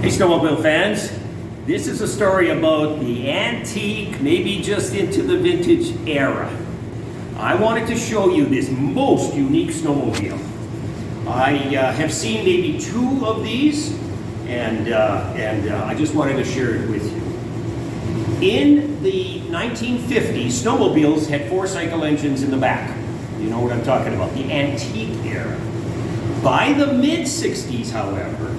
Hey Snowmobile fans, this is a story about the antique, maybe just into the vintage era. I wanted to show you this most unique snowmobile. I have seen maybe two of these, and I just wanted to share it with you. In the 1950s, snowmobiles had 4-cycle engines in the back. You know what I'm talking about, the antique era. By the mid-60s, however,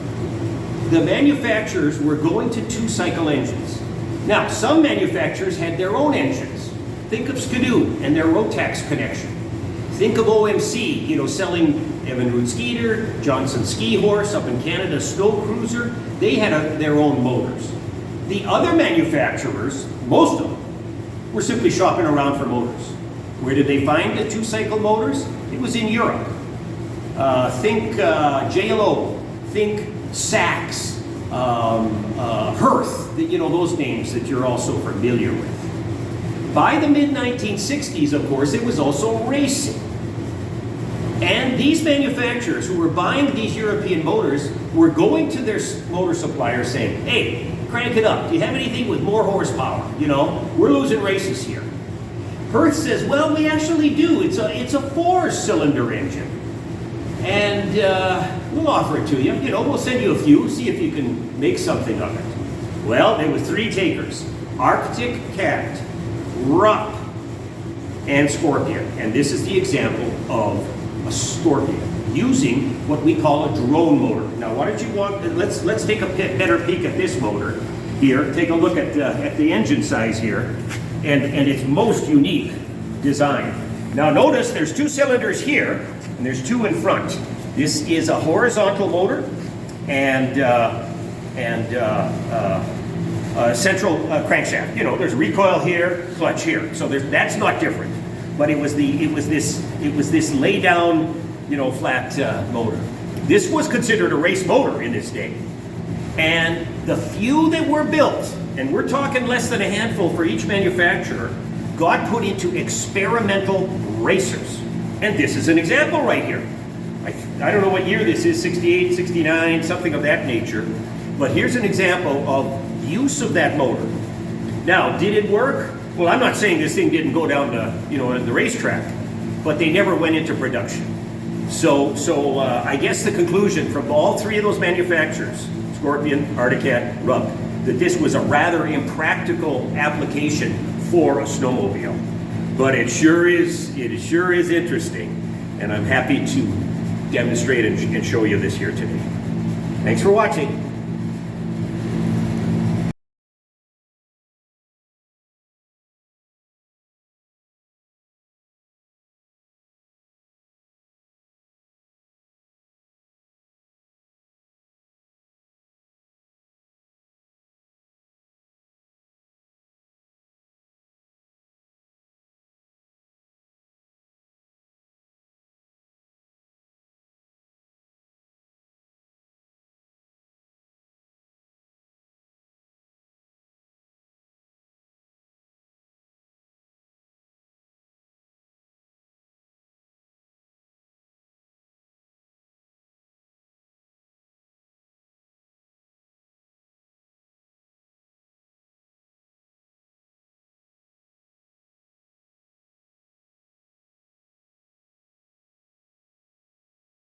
the manufacturers were going to 2-cycle engines. Now, some manufacturers had their own engines. Think of Skidoo and their Rotax connection. Think of OMC, you know, selling Evinrude Skeeter, Johnson Ski Horse up in Canada, Snow Cruiser. They had their own motors. The other manufacturers, most of them, were simply shopping around for motors. Where did they find the 2-cycle motors? It was in Europe. Think JLO, think Sachs, Hirth, you know, those names that you're also familiar with. By the mid-1960s, of course, it was also racing. And these manufacturers who were buying these European motors were going to their motor suppliers saying, hey, crank it up. Do you have anything with more horsepower? You know, we're losing races here. Hirth says, well, we actually do. It's a 4-cylinder engine. And we'll offer it to you. You know, we'll send you a few, see if you can make something of it. Well, there were 3 takers: Arctic Cat, Rupp, and Scorpion. And this is the example of a Scorpion using what we call a drone motor. Now, why don't you let's take a better peek at this motor here. Take a look at the engine size here, and its most unique design. Now, notice there's 2 cylinders here, and there's 2 in front. This is a horizontal motor and central crankshaft. You know, there's recoil here, clutch here. So that's not different. But it was this lay down, you know, flat motor. This was considered a race motor in this day. And the few that were built, and we're talking less than a handful for each manufacturer, got put into experimental racers. And this is an example right here. I don't know what year this is, 68, 69, something of that nature. But here's an example of use of that motor. Now, did it work? Well, I'm not saying this thing didn't go down to, you know, the racetrack, but they never went into production. So I guess the conclusion from all 3 of those manufacturers, Scorpion, Arctic Cat, Rupp, that this was a rather impractical application for a snowmobile. But it sure is interesting, and I'm happy to demonstrate and show you this here today. Thanks for watching.